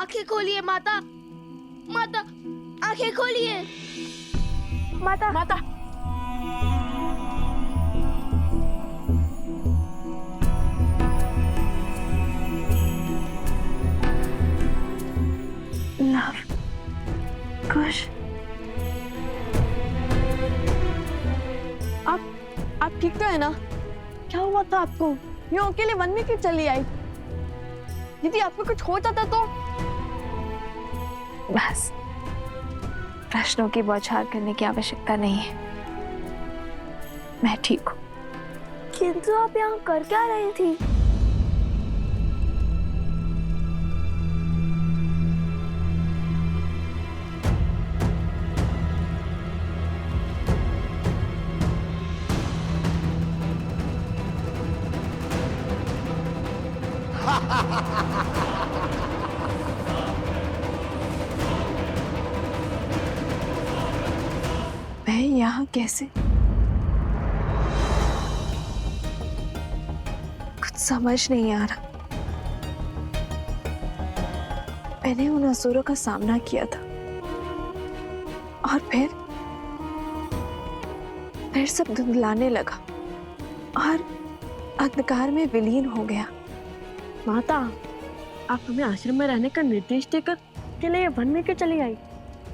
आंखें खोलिए माता, माता आंखें खोलिए। माता माता लव कुश, आप ठीक तो है ना? क्या हुआ था आपको? यूं अकेले वन में क्यों चली आई? यदि आपको कुछ हो जाता तो? बस प्रश्नों की बौछार करने की आवश्यकता नहीं है, मैं ठीक हूँ। किंतु आप यहाँ कर क्या रही थी? मैं यहाँ कैसे? कुछ समझ नहीं आ रहा। मैंने उन असुरों का सामना किया था और फिर सब धुंधलाने लगा और अंधकार में विलीन हो गया। माता, आप हमें आश्रम में रहने का निर्देश देकर अकेले वन में क्यों चली आई?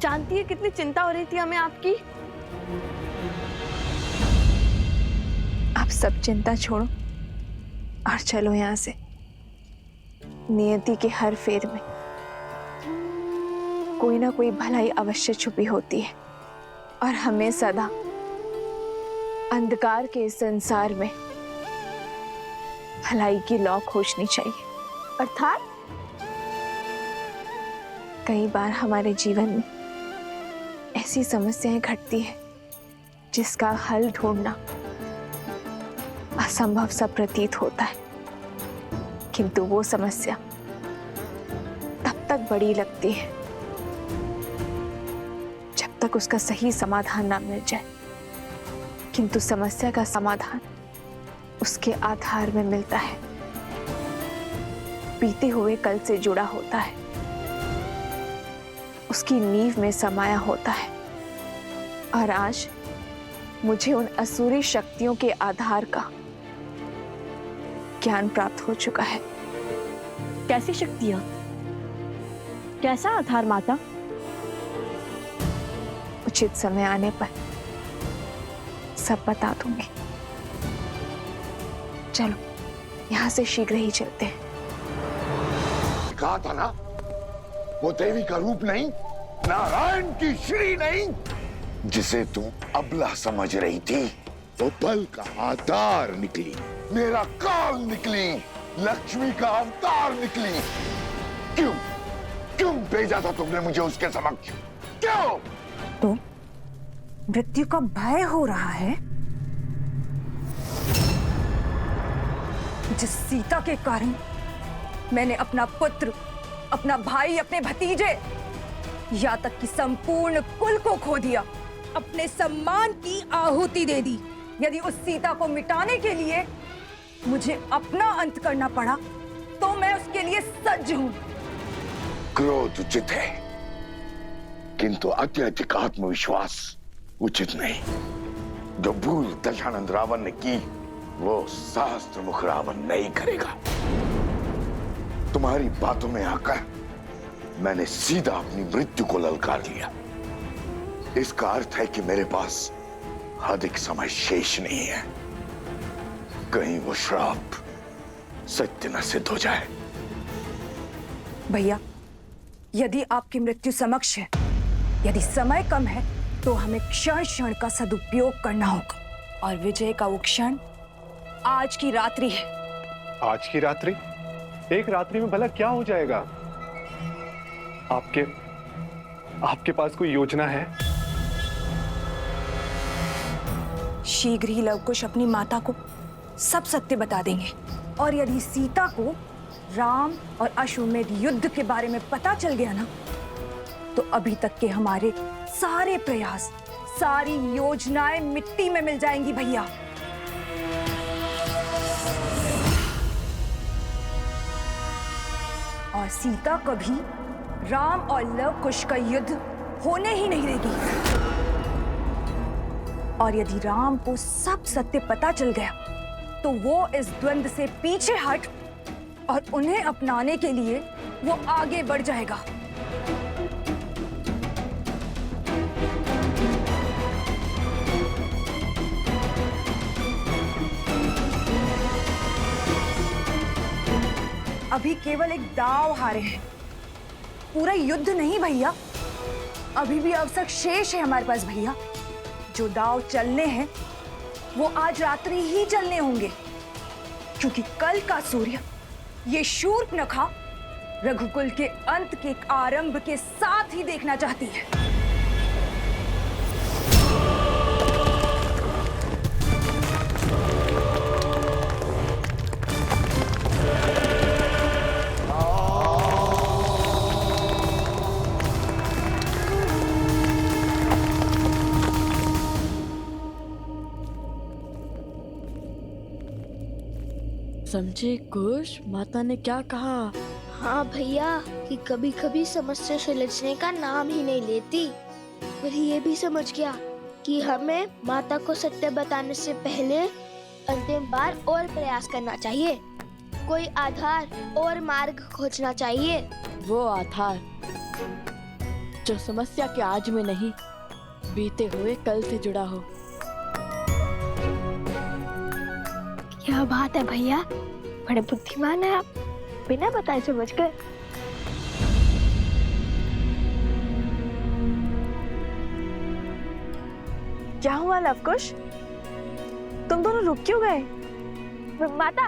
जानती है कितनी चिंता हो रही थी हमें आपकी। आप सब चिंता छोड़ो और चलो यहाँ से। नियति के हर फेर में कोई ना कोई भलाई अवश्य छुपी होती है और हमें सदा अंधकार के इस संसार में भलाई की लौ खोजनी चाहिए। अर्थात? कई बार हमारे जीवन में ऐसी समस्याएं घटती है जिसका हल ढूंढना असंभव सा प्रतीत होता है, किंतु वो समस्या तब तक बड़ी लगती है जब तक उसका सही समाधान ना मिल जाए। किंतु समस्या का समाधान उसके आधार में मिलता है, बीते हुए कल से जुड़ा होता है, उसकी नींव में समाया होता है। और आज मुझे उन असुरी शक्तियों के आधार का ज्ञान प्राप्त हो चुका है। कैसी शक्तियां? कैसा आधार माता? उचित समय आने पर सब बता दूंगी। चलो यहाँ से शीघ्र ही चलते हैं। कहा था ना, वो देवी का रूप नहीं, नारायण की श्री नहीं, जिसे तुम अबला समझ रही थी, वो बल का आधार निकली, मेरा काल निकली, लक्ष्मी का अवतार निकली। क्यों क्यों भेजा था तुमने मुझे उसके समक्ष? क्यों? तो मृत्यु का भय हो रहा है? जिस सीता के कारण मैंने अपना पुत्र, अपना भाई, अपने भतीजे, यहाँ तक कि संपूर्ण कुल को खो दिया, अपने सम्मान की आहुति दे दी। यदि उस सीता को मिटाने के लिए मुझे अपना अंत करना पड़ा तो मैं उसके लिए सज्ज हूं। क्रोध उचित है, किंतु अत्यधिक आत्मविश्वास उचित नहीं। जो भूल दशानंद रावण ने की, वो सहस्त्र मुख रावण नहीं करेगा। तुम्हारी बातों में आकर मैंने सीधा अपनी मृत्यु को ललकार लिया। इसका अर्थ है कि मेरे पास अधिक समय शेष नहीं है। कहीं वो श्राप सत्य न सिद्ध हो जाए। भैया, यदि आपकी मृत्यु समक्ष है, यदि समय कम है, तो हमें क्षण क्षण का सदुपयोग करना होगा। और विजय का वो क्षण आज की रात्रि है। आज की रात्रि? एक रात्रि में भला क्या हो जाएगा? आपके पास कोई योजना है? शीघ्र ही लवकुश अपनी माता को सब सत्य बता देंगे। और यदि सीता को राम और अश्वमेध युद्ध के बारे में पता चल गया ना, तो अभी तक के हमारे सारे प्रयास, सारी योजनाएं मिट्टी में मिल जाएंगी भैया। और सीता कभी राम और लव कुश का युद्ध होने ही नहीं देगी। और यदि राम को सब सत्य पता चल गया तो वो इस द्वंद्व से पीछे हट और उन्हें अपनाने के लिए वो आगे बढ़ जाएगा। अभी केवल एक दांव हारे हैं, पूरा युद्ध नहीं भैया। अभी भी अवसर शेष है हमारे पास भैया। जो दांव चलने हैं वो आज रात्रि ही चलने होंगे, क्योंकि कल का सूर्य ये शूर्पणखा रघुकुल के अंत के आरंभ के साथ ही देखना चाहती है। समझे कुश, माता ने क्या कहा? हाँ भैया, कि कभी कभी समस्या सुलझने का नाम ही नहीं लेती। और ये भी समझ गया कि हमें माता को सत्य बताने से पहले अंतिम बार और प्रयास करना चाहिए, कोई आधार और मार्ग खोजना चाहिए। वो आधार जो समस्या के आज में नहीं, बीते हुए कल से जुड़ा हो। क्या बात है भैया, बड़े बुद्धिमान है आप, बिना बताए समझ गए। क्या हुआ लवकुश, तुम दोनों रुक क्यों गए? माता,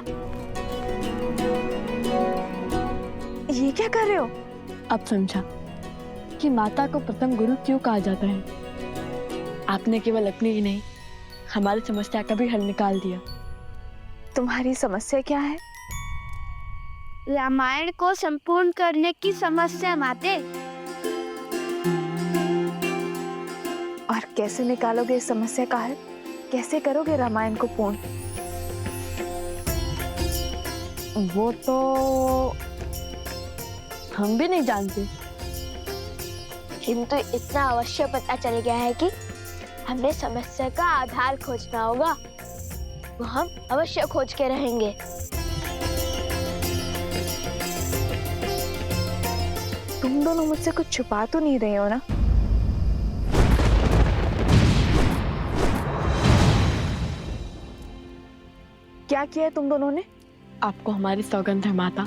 ये क्या कर रहे हो? अब समझा कि माता को प्रथम गुरु क्यों कहा जाता है। आपने केवल अपनी ही नहीं, हमारी समस्या का भी हल निकाल दिया। तुम्हारी समस्या क्या है? रामायण को संपूर्ण करने की समस्या माते। और कैसे निकालोगे इस समस्या का हल? कैसे करोगे रामायण को पूर्ण? वो तो हम भी नहीं जानते, किंतु इतना अवश्य पता चल गया है कि हमें समस्या का आधार खोजना होगा। वो हम अवश्य खोज के रहेंगे। तुम दोनों मुझसे कुछ छुपा तो नहीं रहे हो ना? क्या किया है तुम दोनों ने? आपको हमारी सौगंध है माता,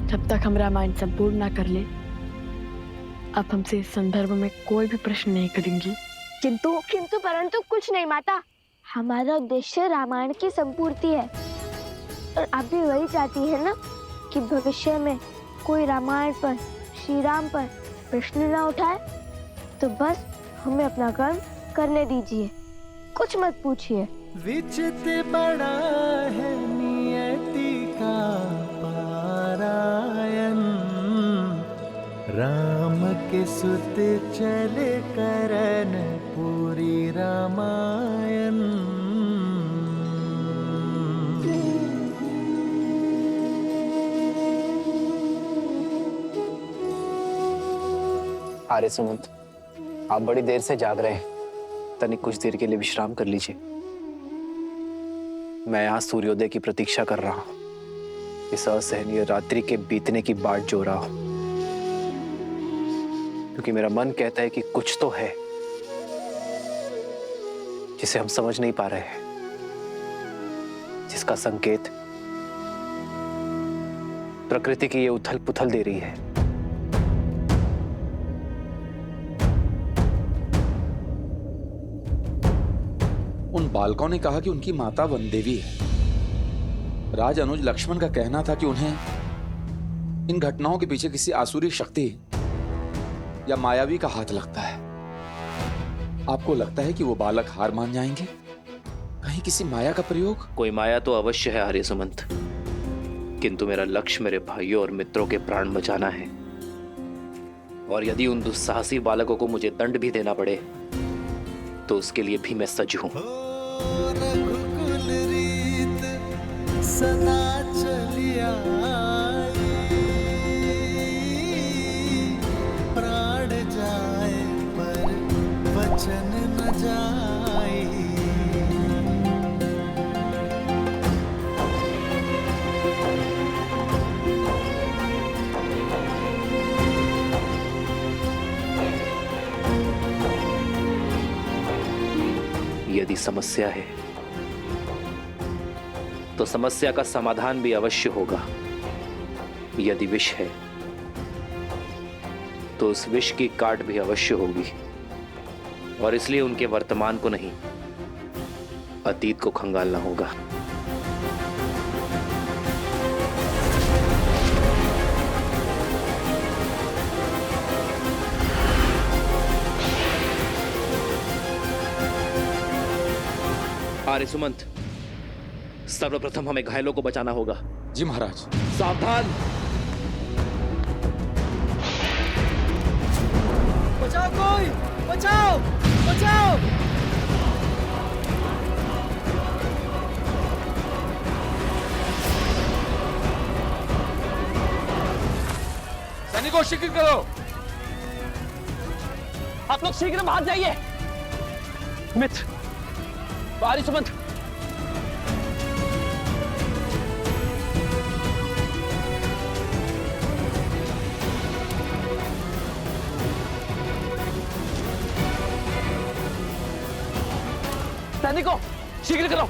जब तक हम रामायण संपूर्ण ना कर ले, आप हमसे इस संदर्भ में कोई भी प्रश्न नहीं करेंगी। किंतु परंतु कुछ नहीं माता, हमारा उद्देश्य रामायण की संपूर्ति है। और आप भी वही चाहती है ना कि भविष्य में कोई रामायण पर, श्री राम पर प्रश्न ना उठाए। तो बस हमें अपना कर्म करने दीजिए, कुछ मत पूछिए। विचित बड़ा है नियति का पारायण, राम के सुत चले करन पूरी रामायण। आर्य सुमंत, आप बड़ी देर से जाग रहे हैं, तनिक कुछ देर के लिए विश्राम कर लीजिए। मैं यहाँ सूर्योदय की प्रतीक्षा कर रहा हूँ, इस असहनीय रात्रि के बीतने की बाट जो रहा हूँ, क्योंकि मेरा मन कहता है कि कुछ तो है जिसे हम समझ नहीं पा रहे हैं, जिसका संकेत प्रकृति की ये उथल पुथल दे रही है। उन बालकों ने कहा कि उनकी माता वन देवी है। राज अनुज लक्ष्मण का कहना था कि उन्हें इन घटनाओं के पीछे किसी आसुरी शक्ति या मायावी का हाथ लगता है। आपको लगता है कि वो बालक हार मान जाएंगे? कहीं किसी माया का प्रयोग? कोई माया तो अवश्य है आर्य सुमंत, किंतु मेरा लक्ष्य मेरे भाइयों और मित्रों के प्राण बचाना है। और यदि उन दुस्साहसी बालकों को मुझे दंड भी देना पड़े तो उसके लिए भी मैं सज्ज हूं। रघुकुल रीत सदा चली आई, की समस्या है तो समस्या का समाधान भी अवश्य होगा। यदि विष है तो उस विष की काट भी अवश्य होगी, और इसलिए उनके वर्तमान को नहीं, अतीत को खंगालना होगा। आर्य सुमंत, सर्वप्रथम हमें घायलों को बचाना होगा। जी महाराज। सावधान। बचाओ कोई, बचाओ बचाओ। सैनिकों शीघ्र करो। आप लोग शीघ्र बाहर जाइए। मित्र, आर्य सुमंत, सैनिकों शीघ्र करो।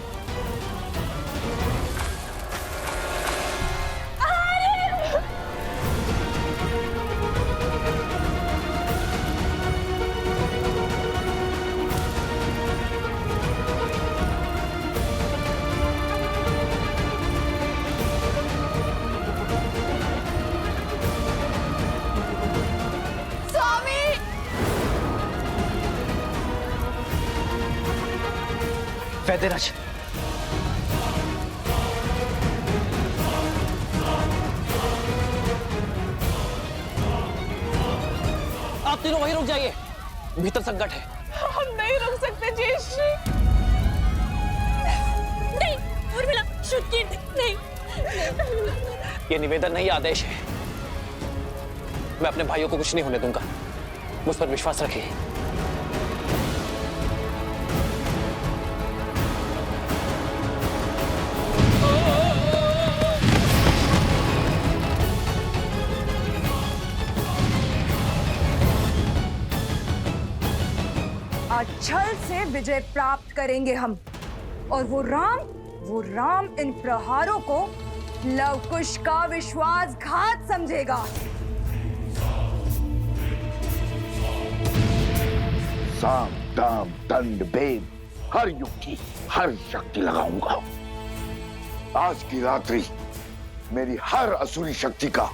वैद्यराज, आप तीनों वहीं रुक जाइए, भीतर संकट है। हम नहीं रुक सकते जयश्री। नहीं उर्मिला, श्रुति नहीं। ये निवेदन नहीं, आदेश है। मैं अपने भाइयों को कुछ नहीं होने दूंगा, मुझ पर विश्वास रखिए। आज छल से विजय प्राप्त करेंगे हम, और वो राम इन प्रहारों को लवकुश का विश्वासघात समझेगा। साम दाम दंड भेद हर युक्ति हर शक्ति लगाऊंगा। आज की रात्रि मेरी हर असुरी शक्ति का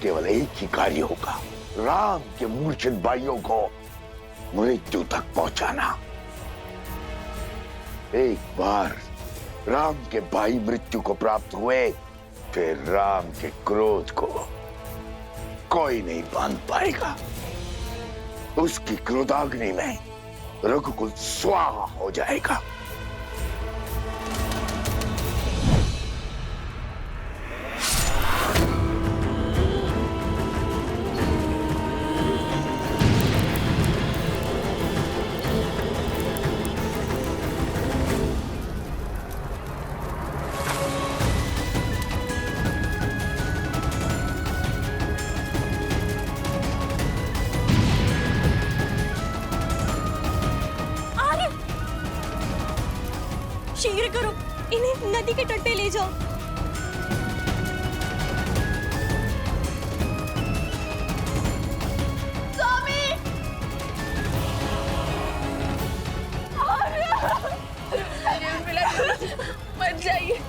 केवल एक ही कार्य होगा, राम के मूर्छित भाइयों को मृत्यु तक पहुंचाना। एक बार राम के भाई मृत्यु को प्राप्त हुए, फिर राम के क्रोध को कोई नहीं बांध पाएगा। उसकी क्रोधाग्नि में रघुकुल स्वाहा हो जाएगा। शीघ्र करो, इन्हें नदी के तट पे ले जाओ। स्वामी! मत जाइए,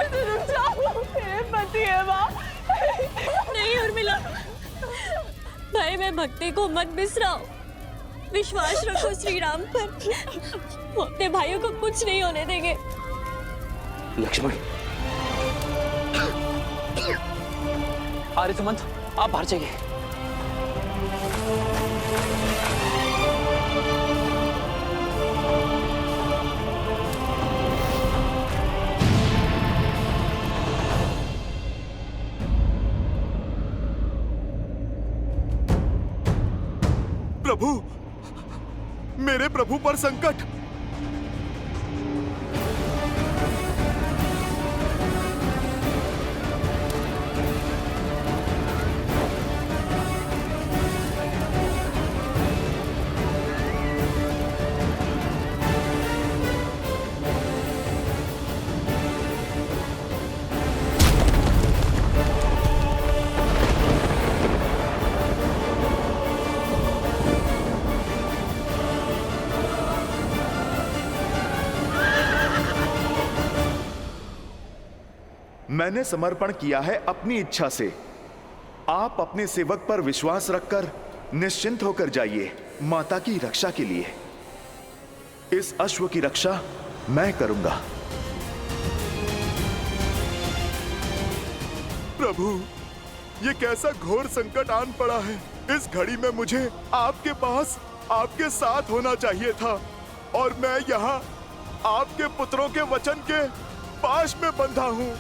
रुक जाओ, मेरे पति है माँ। नहीं उर्मिला, भाई मैं भक्ति को मत बिसराओ, विश्वास रखो श्री राम पर। वो अपने भाइयों को कुछ नहीं होने देंगे। लक्ष्मण, आर्य सुमंत, आप बाहर जाइए। प्रभु, मेरे प्रभु पर संकट। मैंने समर्पण किया है अपनी इच्छा से। आप अपने सेवक पर विश्वास रखकर निश्चिंत होकर जाइए माता की रक्षा के लिए। इस अश्व की रक्षा मैं करूंगा। प्रभु, ये कैसा घोर संकट आन पड़ा है। इस घड़ी में मुझे आपके पास आपके साथ होना चाहिए था और मैं यहाँ आपके पुत्रों के वचन के पाश में बंधा हूँ।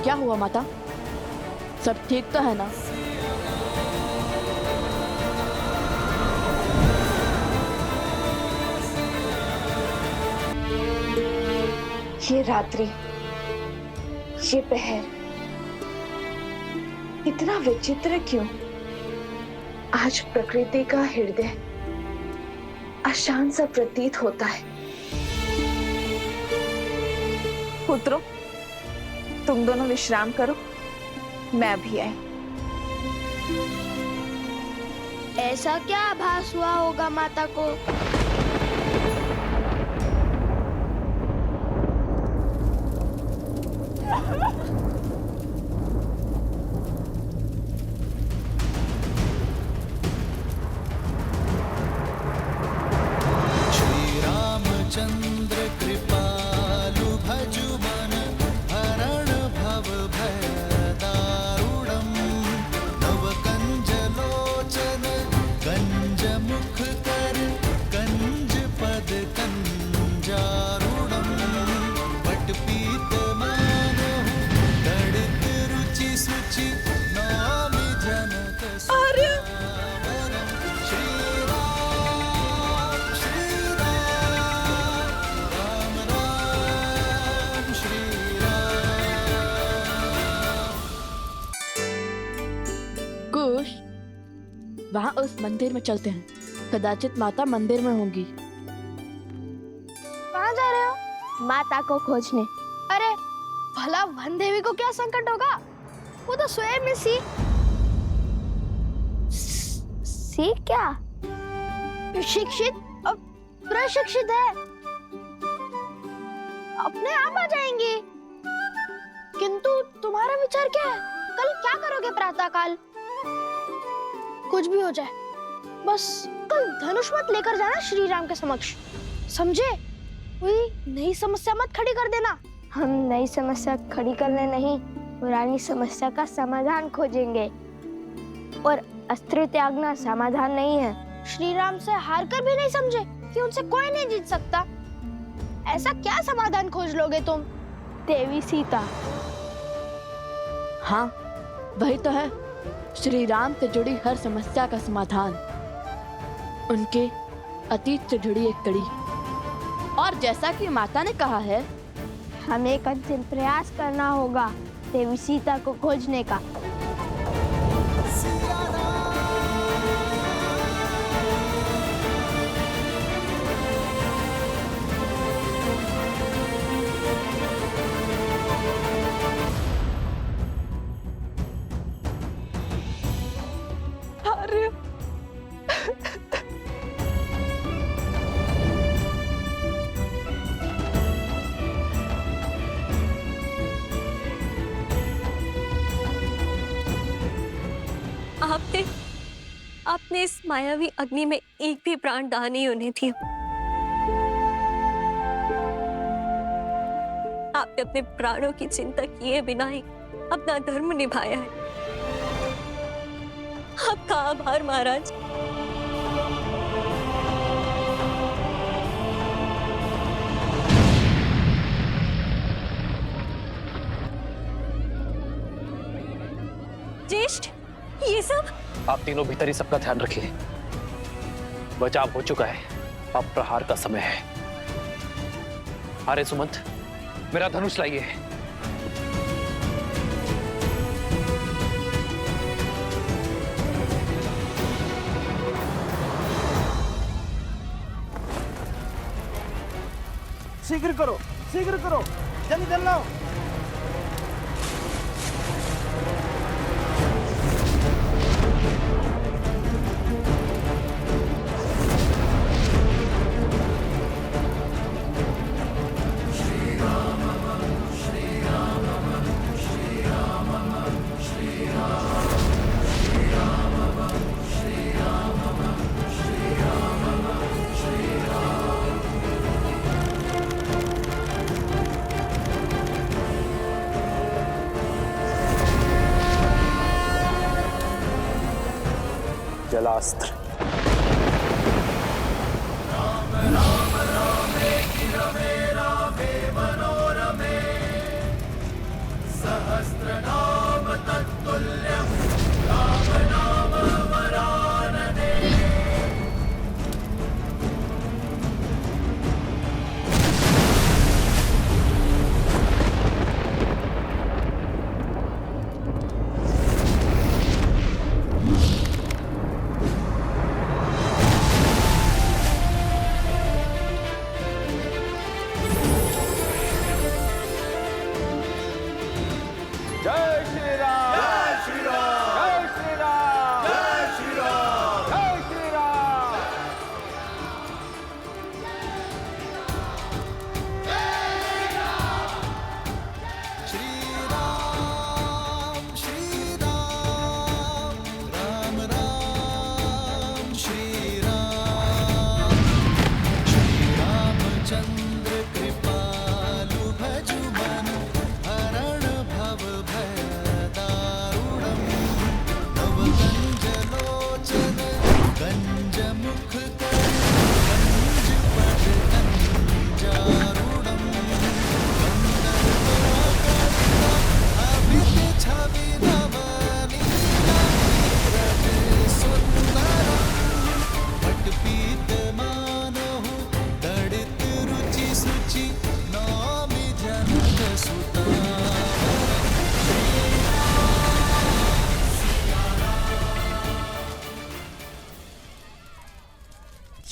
क्या हुआ माता? सब ठीक तो है ना? ये रात्रि, ये पहर इतना विचित्र क्यों? आज प्रकृति का हृदय अशांत सा प्रतीत होता है। पुत्रों, तुम दोनों विश्राम करो, मैं भी आई। ऐसा क्या आभास हुआ होगा माता को? श्री रामचंद्र कृपालु भजु मन हरण भव भय दारुणम नव कंज लोचन कंज मुख कर कंज पद कंजारुणम पट पीत मानहु दड़ित रुचि सुचि नामि जनक सुरावरम श्री राम राम राम श्री कुश, वहाँ उस मंदिर में चलते हैं। कदाचित माता मंदिर में होंगी। कहाँ जा रहे हो? माता को खोजने। अरे भला वन देवी को क्या संकट होगा? वो तो स्वयं में सी क्या शिक्षित और प्रशिक्षित है, अपने आप आ जाएंगी। किंतु तुम्हारा विचार क्या है? कल क्या करोगे प्रातः काल? कुछ भी हो जाए, बस कल धनुष मत लेकर जाना श्री राम के समक्ष, समझे? कोई नई समस्या मत खड़ी कर देना। हम नई समस्या खड़ी करने नहीं, पुरानी समस्या का समाधान खोजेंगे। और अस्त्र त्यागना समाधान नहीं है। श्री राम से हार कर भी नहीं समझे कि उनसे कोई नहीं जीत सकता। ऐसा क्या समाधान खोज लोगे तुम? देवी सीता। हाँ, वही तो है श्री राम से जुड़ी हर समस्या का समाधान। उनके अतीत से जुड़ी एक कड़ी। और जैसा कि माता ने कहा है, हमें एक अंतिम प्रयास करना होगा देवी सीता को खोजने का। आपने इस मायावी अग्नि में एक भी प्राण दान नहीं होने दिया। आपने अपने प्राणों की चिंता किए बिना ही अपना धर्म निभाया है। आपका आभार महाराज। ज्येष्ठ, ये सब? आप तीनों भीतर ही सबका ध्यान रखिए। बचाव हो चुका है, अब प्रहार का समय है। आर्य सुमंत, मेरा धनुष लाइए। शीघ्र करो, जल्दी जल्दी लाओ। जलास्त्र।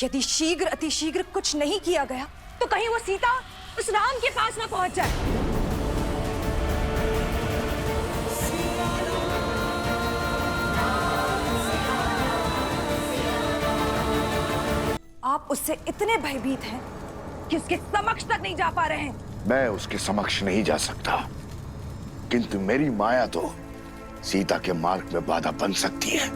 यदि शीघ्र अतिशीघ्र कुछ नहीं किया गया तो कहीं वो सीता उस राम के पास ना पहुंच जाए। आप उससे इतने भयभीत हैं कि उसके समक्ष तक नहीं जा पा रहे हैं। मैं उसके समक्ष नहीं जा सकता, किंतु मेरी माया तो सीता के मार्ग में बाधा बन सकती है।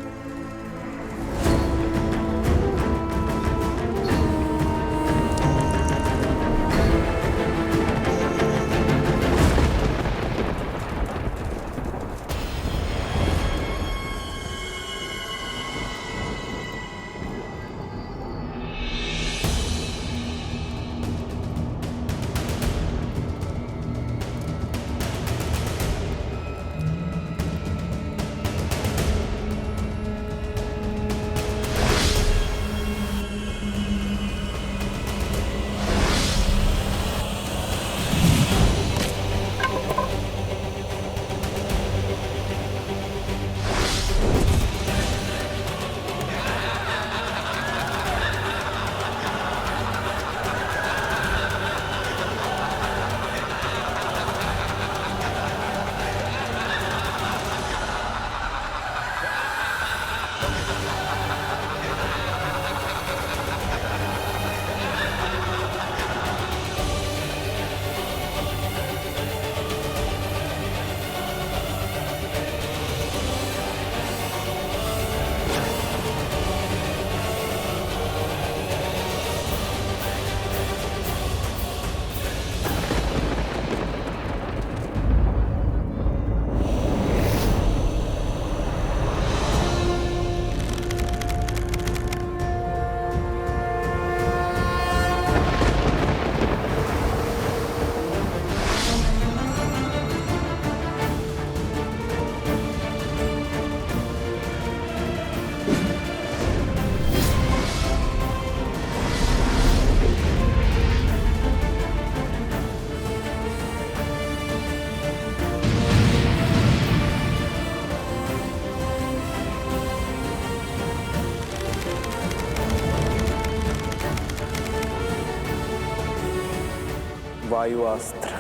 वायु अस्त्र।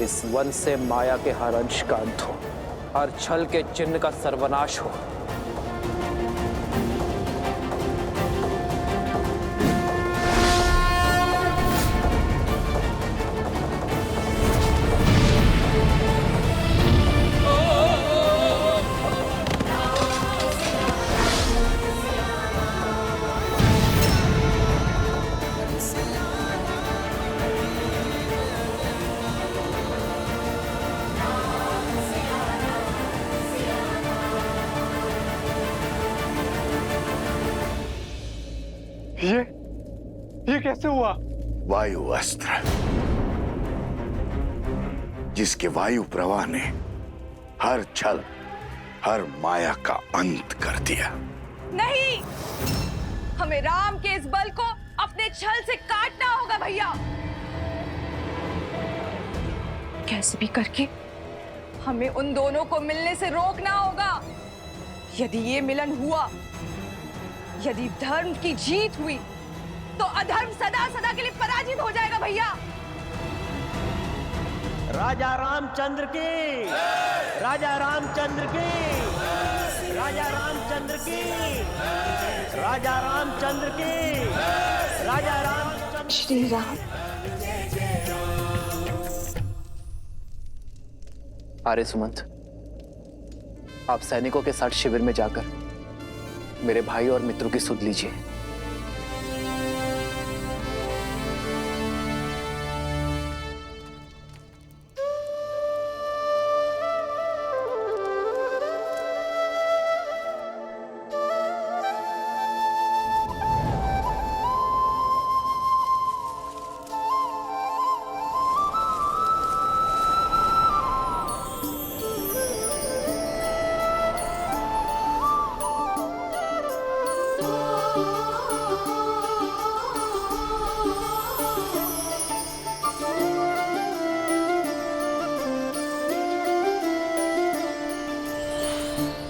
इस वन से माया के हर अंश का अंत हो, हर छल के चिन्ह का सर्वनाश हो। ये कैसे हुआ? वायु अस्त्र, जिसके वायु प्रवाह ने हर छल, हर माया का अंत कर दिया। नहीं, हमें राम के इस बल को अपने छल से काटना होगा भैया। कैसे भी करके हमें उन दोनों को मिलने से रोकना होगा। यदि ये मिलन हुआ, यदि धर्म की जीत हुई, तो अधर्म सदा सदा के लिए पराजित हो जाएगा भैया। राजा रामचंद्र की, राजा रामचंद्र की, राजा रामचंद्र की, राजा रामचंद्र की, राजा रामचंद्र। श्री राम। आर्य सुमंत, आप सैनिकों के साथ शिविर में जाकर मेरे भाई और मित्रों की सुध लीजिए।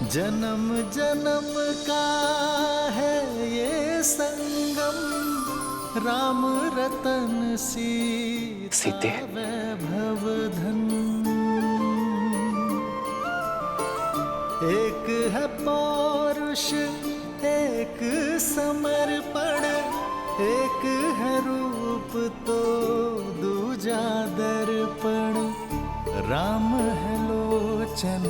जन्म जन्म का है ये संगम, राम रतन सीते वैभव धन। एक है पौरुष, एक समर्पण, एक है रूप तो दूजा दर्पण। राम है लोचन,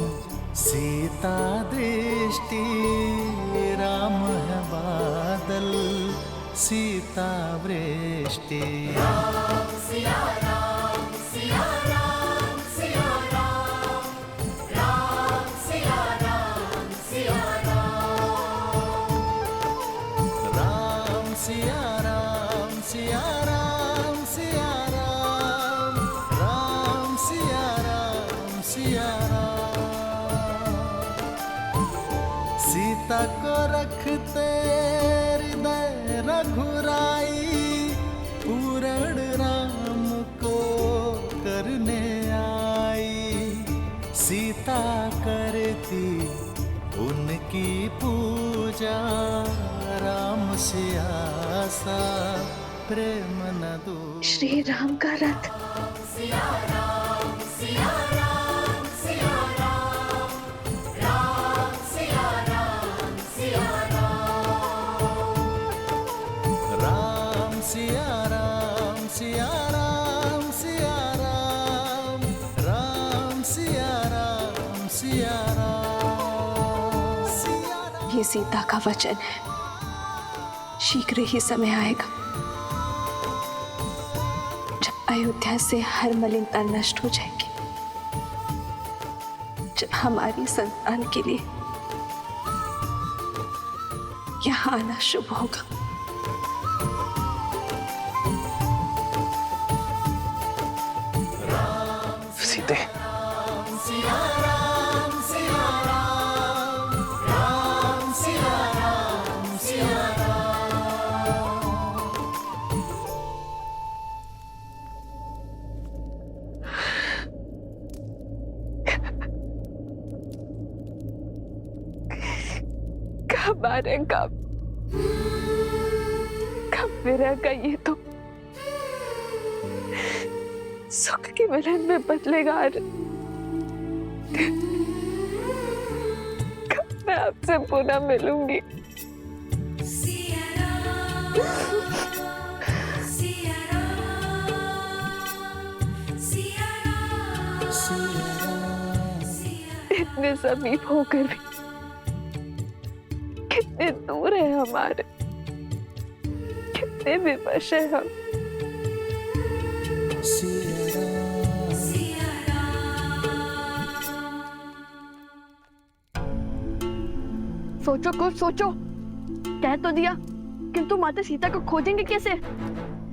सीता दृष्टि, राम है बादल, सीता वृष्टि। राम सिया राम, सिया राम, सिया राम, राम सिया राम, सिया राम, राम सिया राम, सिया राम, सिया राम, राम सिया राम, सिया राम। सीता को रखते हृदय रघुराई, पूर्ण राम को करने आई। सीता करती उनकी पूजा, राम सिया सा प्रेम न दो। श्री राम का रथ। सिया राम, सिया राम, सिया राम, राम सिया राम, सिया राम, राम सिया राम, सिया राम, सिया राम, राम सिया राम, सिया राम। ये सीता का वचन है, शीघ्र ही समय आएगा जब अयोध्या से हर मलिनता नष्ट हो जाएगी, जब हमारी संतान के लिए यहाँ आना शुभ होगा। सीते, सिया राम, सिया राम, राम सिया राम, सिया कब आ रहे, कब विरह का ये तो सुख की मिलन में बदलेगा। कब मैं आपसे पुनः मिलूंगी? इतने समीप होकर भी कितने दूर है हमारे, कितने विवश है हम। सोचो कुछ सोचो। कह तो दिया, किंतु माता सीता को खोजेंगे कैसे?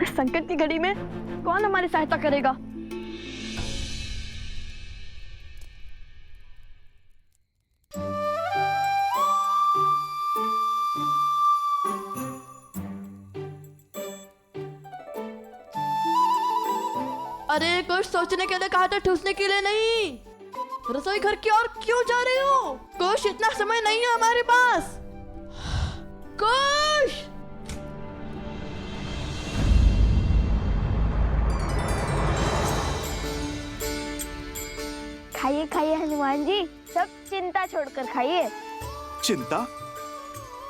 इस संकट की घड़ी में कौन हमारी सहायता करेगा? अरे कुछ सोचने के लिए कहा था, ठूसने के लिए नहीं। रसोई घर की ओर क्यों जा रही हो? कुछ इतना समय नहीं है हमारे पास। कुछ खाइए खाइए हनुमान जी, सब चिंता छोड़कर खाइए। चिंता?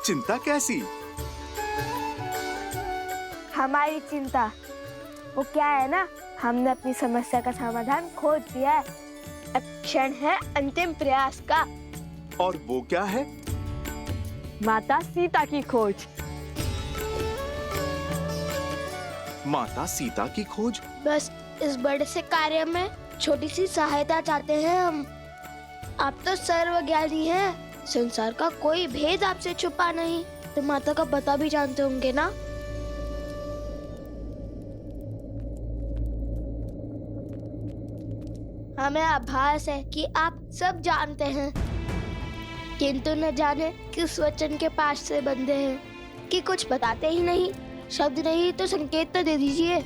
चिंता कैसी? हमारी चिंता वो क्या है ना, हमने अपनी समस्या का समाधान खोज दिया है। अब क्षण है अंतिम प्रयास का। और वो क्या है? माता सीता की खोज। माता सीता की खोज? बस इस बड़े से कार्य में छोटी सी सहायता चाहते हैं हम। आप तो सर्वज्ञानी हैं, संसार का कोई भेद आपसे छुपा नहीं, तो माता का पता भी जानते होंगे ना। हमें आभास है कि आप सब जानते हैं, किंतु न जाने किस वचन के पास से बंधे हैं कि कुछ बताते ही नहीं। शब्द नहीं तो संकेत तो दे दीजिए,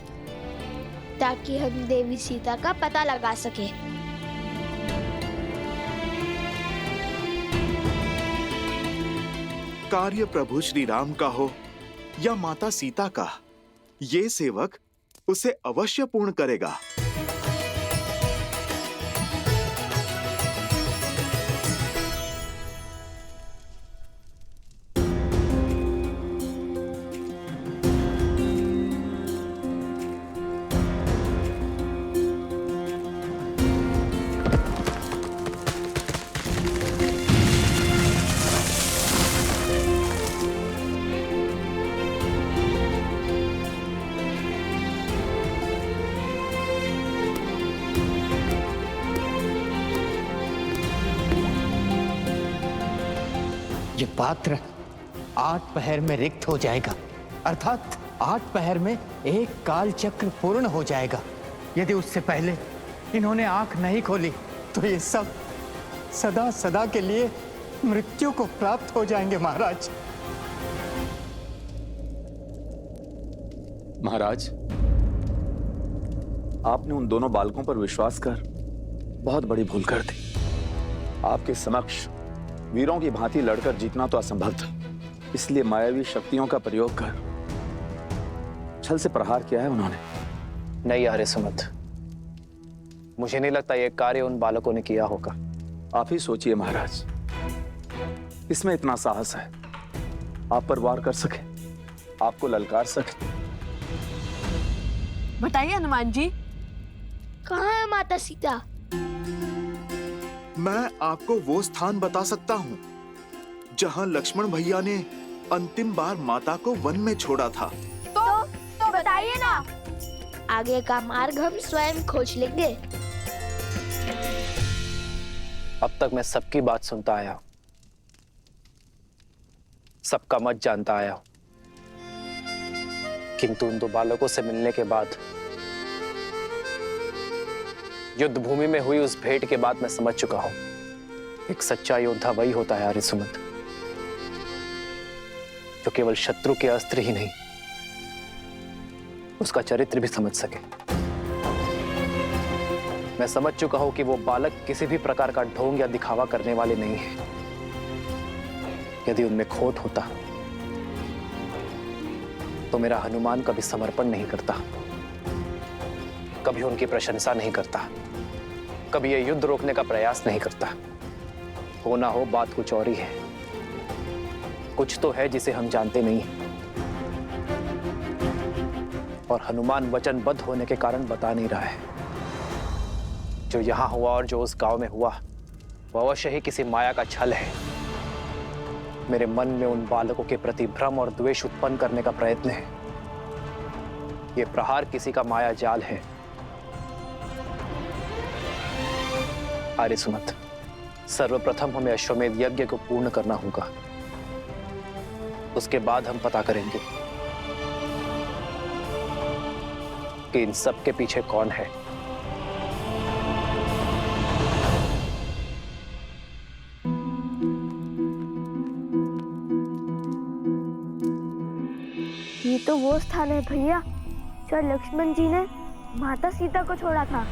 ताकि हम देवी सीता का पता लगा सके। कार्य प्रभु श्री राम का हो या माता सीता का, ये सेवक उसे अवश्य पूर्ण करेगा। ये पात्र 8 पहर में रिक्त हो जाएगा, अर्थात 8 पहर में एक काल चक्र पूर्ण हो जाएगा। यदि उससे पहले इन्होंने आंख नहीं खोली तो ये सब सदा सदा के लिए मृत्यु को प्राप्त हो जाएंगे महाराज। महाराज, आपने उन दोनों बालकों पर विश्वास कर बहुत बड़ी भूल कर दी। आपके समक्ष वीरों की भांति लड़कर जीतना तो असंभव था, इसलिए मायावी शक्तियों का प्रयोग कर छल से प्रहार किया है उन्होंने। नहीं आर्य सुमंत, मुझे नहीं लगता यह कार्य उन बालकों ने किया होगा। आप ही सोचिए महाराज, इसमें इतना साहस है, आप पर वार कर सके, आपको ललकार सके। बताइए हनुमान जी, कहाँ है माता सीता? मैं आपको वो स्थान बता सकता हूँ जहाँ लक्ष्मण भैया ने अंतिम बार माता को वन में छोड़ा था। तो बताइए ना, आगे का मार्ग हम स्वयं खोज लेंगे। अब तक मैं सबकी बात सुनता आया हूं, सबका मत जानता आया हूं, किंतु उन 2 बालकों से मिलने के बाद, युद्ध भूमि में हुई उस भेंट के बाद मैं समझ चुका हूं, एक सच्चा योद्धा वही होता है आर्य सुमंत, जो केवल शत्रु के अस्त्र ही नहीं, उसका चरित्र भी समझ सके। मैं समझ चुका हूं कि वो बालक किसी भी प्रकार का ढोंग या दिखावा करने वाले नहीं है। यदि उनमें खोट होता तो मेरा हनुमान कभी समर्पण नहीं करता, कभी उनकी प्रशंसा नहीं करता, कभी ये युद्ध रोकने का प्रयास नहीं करता। हो ना हो बात कुछ और ही है। कुछ तो है जिसे हम जानते नहीं, और हनुमान वचनबद्ध होने के कारण बता नहीं रहा है। जो यहां हुआ और जो उस गांव में हुआ वो अवश्य ही किसी माया का छल है। मेरे मन में उन बालकों के प्रति भ्रम और द्वेष उत्पन्न करने का प्रयत्न है। ये प्रहार किसी का माया जाल है। आर्य सुमंत, सर्वप्रथम हमें अश्वमेध यज्ञ को पूर्ण करना होगा। उसके बाद हम पता करेंगे कि इन सब के पीछे कौन है। ये तो वो स्थान है भैया जहाँ लक्ष्मण जी ने माता सीता को छोड़ा था।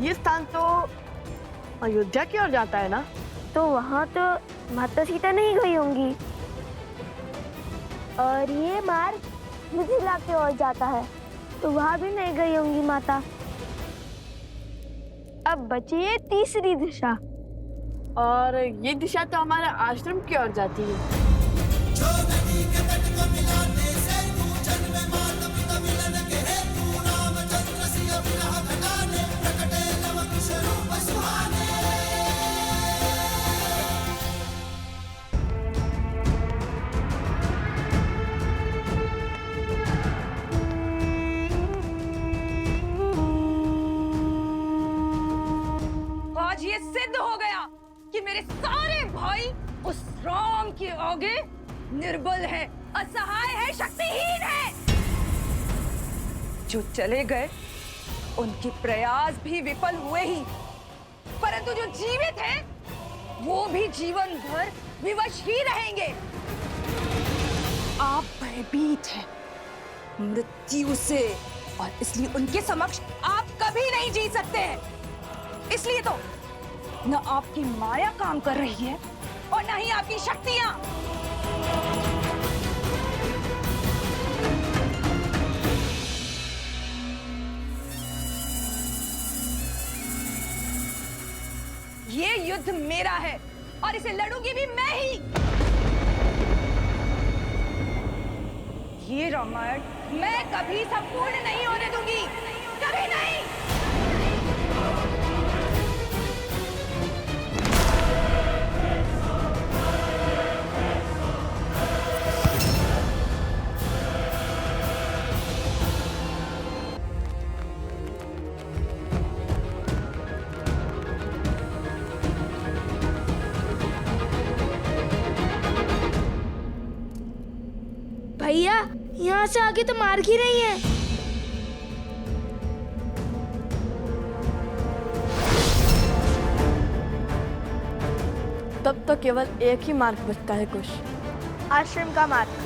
ये स्थान तो अयोध्या की ओर जाता है ना? तो वहाँ तो माता सीता नहीं गई होंगी। और ये मार्ग मिथिला की ओर जाता है, तो वहाँ भी नहीं गई होंगी माता। अब बची है तीसरी दिशा, और ये दिशा तो हमारे आश्रम की ओर जाती है। आज ये सिद्ध हो गया कि मेरे सारे भाई उस राम के आगे निर्बल है, असहाय है, शक्तिहीन है। जो चले गए उनके प्रयास भी विफल हुए ही, परंतु जो जीवित हैं वो भी जीवन भर विवश ही रहेंगे। आप भयभीत हैं मृत्यु से, और इसलिए उनके समक्ष आप कभी नहीं जी सकते हैं। इसलिए तो न आपकी माया काम कर रही है और न ही आपकी शक्तियां। ये युद्ध मेरा है और इसे लड़ूंगी भी मैं ही। ये रामायण मैं कभी संपूर्ण नहीं होने दूंगी, कभी नहीं। भैया यहाँ से आगे तो मार्ग ही नहीं है। तब तो केवल एक ही मार्ग बचता है कुश, आश्रम का मार्ग।